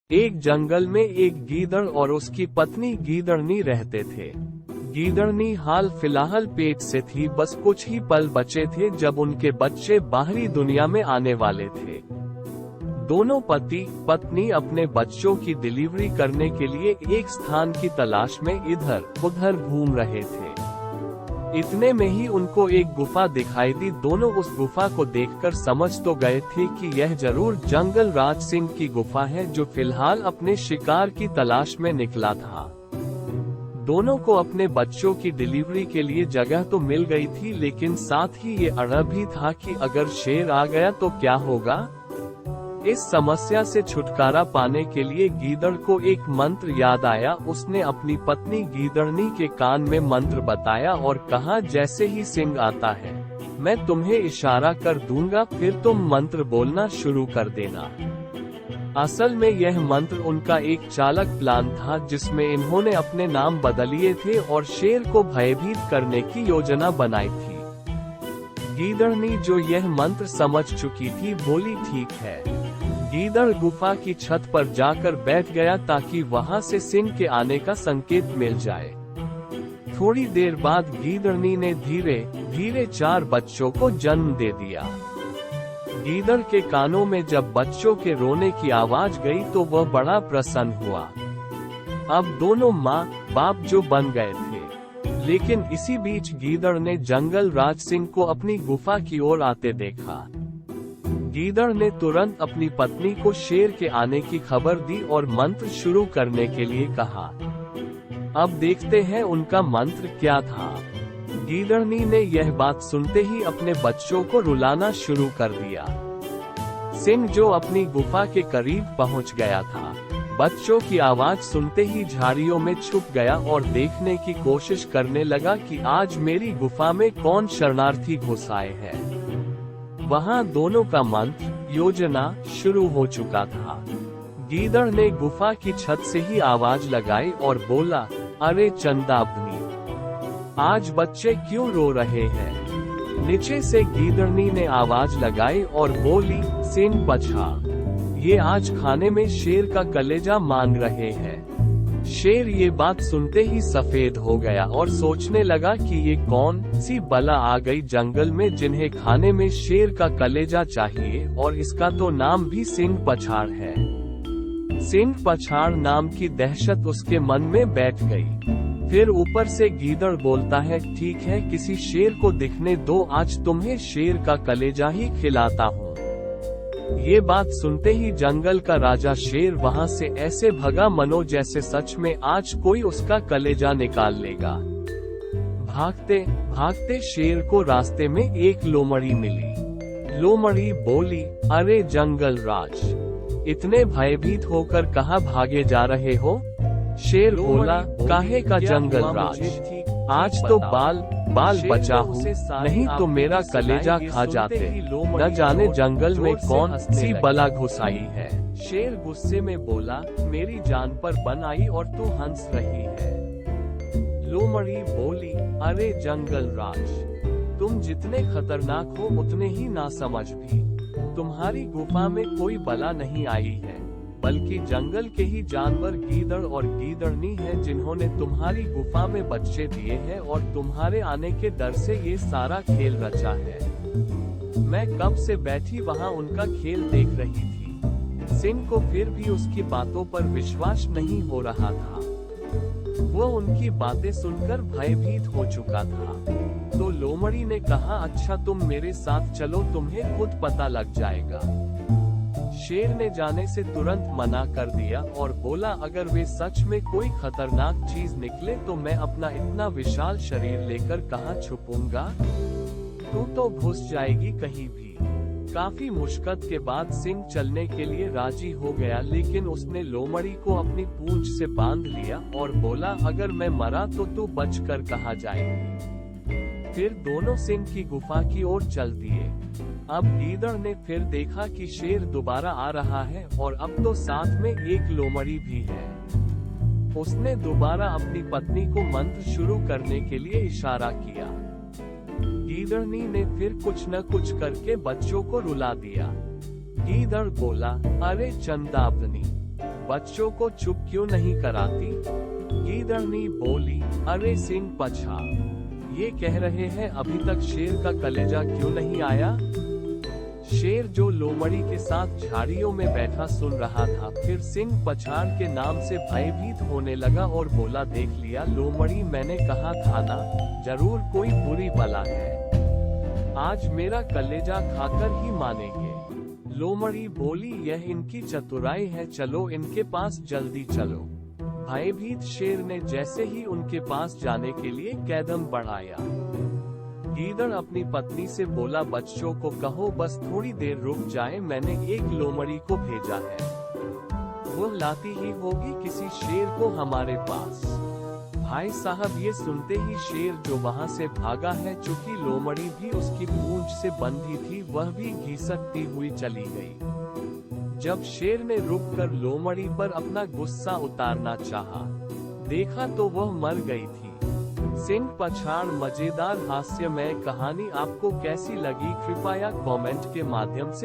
एक जंगल में एक गीदड़ और उसकी पत्नी गीदड़नी रहते थे। गीदड़नी हाल फिलहाल पेट से थी, बस कुछ ही पल बचे थे जब उनके बच्चे बाहरी दुनिया में आने वाले थे। दोनों पति पत्नी अपने बच्चों की डिलीवरी करने के लिए एक स्थान की तलाश में इधर उधर घूम रहे थे। इतने में ही उनको एक गुफा दिखाई दी। दोनों उस गुफा को देखकर समझ तो गए थे कि यह जरूर जंगल राज सिंह की गुफा है, जो फिलहाल अपने शिकार की तलाश में निकला था। दोनों को अपने बच्चों की डिलीवरी के लिए जगह तो मिल गई थी, लेकिन साथ ही ये अड़ब भी था कि अगर शेर आ गया तो क्या होगा। इस समस्या से छुटकारा पाने के लिए गीदड़ को एक मंत्र याद आया। उसने अपनी पत्नी गीदड़नी के कान में मंत्र बताया और कहा, जैसे ही सिंह आता है मैं तुम्हें इशारा कर दूंगा, फिर तुम मंत्र बोलना शुरू कर देना। असल में यह मंत्र उनका एक चालाक प्लान था, जिसमें इन्होंने अपने नाम बदलिए थे और शेर को भयभीत करने की योजना बनाई थी। गीदड़नी जो यह मंत्र समझ चुकी थी, बोली, ठीक है। गीदड़ गुफा की छत पर जाकर बैठ गया ताकि वहां से सिंह के आने का संकेत मिल जाए। थोड़ी देर बाद गीदड़नी ने धीरे धीरे 4 बच्चों को जन्म दे दिया। गीदड़ के कानों में जब बच्चों के रोने की आवाज गई तो वह बड़ा प्रसन्न हुआ। अब दोनों माँ बाप जो बन गए थे। लेकिन इसी बीच गीदड़ ने जंगल राज सिंह को अपनी गुफा की ओर आते देखा। गीदड़ ने तुरंत अपनी पत्नी को शेर के आने की खबर दी और मंत्र शुरू करने के लिए कहा। अब देखते हैं उनका मंत्र क्या था। गीदड़नी ने यह बात सुनते ही अपने बच्चों को रुलाना शुरू कर दिया। सिंह जो अपनी गुफा के करीब पहुंच गया था, बच्चों की आवाज सुनते ही झाड़ियों में छुप गया और देखने की कोशिश करने लगा कि आज मेरी गुफा में कौन शरणार्थी घुस आए हैं। वहां दोनों का मंत्र योजना शुरू हो चुका था। गीदड़ ने गुफा की छत से ही आवाज लगाई और बोला, अरे चंदावनी, आज बच्चे क्यों रो रहे हैं। नीचे से गीदड़नी ने आवाज लगाई और बोली, सिंह पछाड़, ये आज खाने में शेर का कलेजा मांग रहे हैं। शेर ये बात सुनते ही सफेद हो गया और सोचने लगा कि ये कौन सी बला आ गई जंगल में, जिन्हें खाने में शेर का कलेजा चाहिए, और इसका तो नाम भी सिंह पछाड़ है। सिंह पछाड़ नाम की दहशत उसके मन में बैठ गई। फिर ऊपर से गीदड़ बोलता है, ठीक है, किसी शेर को दिखने दो, आज तुम्हें शेर का कलेजा ही खिलाता हूँ। ये बात सुनते ही जंगल का राजा शेर वहां से ऐसे भगा मनो जैसे सच में आज कोई उसका कलेजा निकाल लेगा। भागते भागते शेर को रास्ते में एक लोमड़ी मिली। लोमड़ी बोली, अरे जंगल राज, इतने भयभीत होकर कहाँ भागे जा रहे हो। शेर बोला, काहे का जंगल राज, आज तो बाल बचा हूँ, नहीं तो मेरा कलेजा खा जाते। न जाने जंगल में कौन सी बला घुस आई है। शेर गुस्से में बोला, मेरी जान पर बन आई और तू हंस रही है। लोमड़ी बोली, अरे जंगल राज, तुम जितने खतरनाक हो उतने ही नासमझ भी। तुम्हारी गुफा में कोई बला नहीं आई है, बल्कि जंगल के ही जानवर गीदड़ और गीदड़नी हैं, जिन्होंने तुम्हारी गुफा में बच्चे दिए हैं और तुम्हारे आने के डर से ये सारा खेल रचा है। मैं कब से बैठी वहां उनका खेल देख रही थी। सिंह को फिर भी उसकी बातों पर विश्वास नहीं हो रहा था। वो उनकी बातें सुनकर भयभीत हो चुका था। तो लोमड़ी ने कहा, अच्छा तुम मेरे साथ चलो, तुम्हें खुद पता लग जाएगा। शेर ने जाने से तुरंत मना कर दिया और बोला, अगर वे सच में कोई खतरनाक चीज निकले तो मैं अपना इतना विशाल शरीर लेकर कहाँ छुपूंगा। तू तो घुस जाएगी कहीं भी। काफी मुश्किल के बाद सिंह चलने के लिए राजी हो गया, लेकिन उसने लोमड़ी को अपनी पूंछ से बांध लिया और बोला, अगर मैं मरा तो तू बचकर कहाँ जाएगी। फिर दोनों सिंह की गुफा की ओर चल दिए। अब गीदड़ ने फिर देखा कि शेर दोबारा आ रहा है और अब तो साथ में एक लोमड़ी भी है। उसने दोबारा अपनी पत्नी को मंत्र शुरू करने के लिए इशारा किया। गीदड़नी ने फिर कुछ न कुछ करके बच्चों को रुला दिया। गीदड़ बोला, अरे चंदावनी, बच्चों को चुप क्यों नहीं कराती? गीदड़नी बोली, अरे सिंह पछा, ये कह रहे हैं अभी तक शेर का कलेजा क्यों नहीं आया? शेर जो लोमड़ी के साथ झाड़ियों में बैठा सुन रहा था, फिर सिंह पछाड़ के नाम से भयभीत होने लगा और बोला, देख लिया लोमड़ी, मैंने कहा था ना, जरूर कोई बुरी बला है, आज मेरा कलेजा खाकर ही मानेंगे। लोमड़ी बोली, यह इनकी चतुराई है, चलो इनके पास जल्दी चलो। भयभीत शेर ने जैसे ही उनके पास जाने के लिए कदम बढ़ाया, गीदड़ अपनी पत्नी से बोला, बच्चों को कहो बस थोड़ी देर रुक जाए, मैंने एक लोमड़ी को भेजा है, वो लाती ही होगी किसी शेर को हमारे पास। भाई साहब, ये सुनते ही शेर जो वहां से भागा है, चूंकि लोमड़ी भी उसकी पूंछ से बंधी थी, वह भी घिसकती हुई चली गई। जब शेर ने रुककर लोमड़ी पर अपना गुस्सा उतारना चाहा, देखा तो वह मर गई थी। सिंह पछाड़ मजेदार हास्यमय कहानी आपको कैसी लगी? कृपया कमेंट के माध्यम से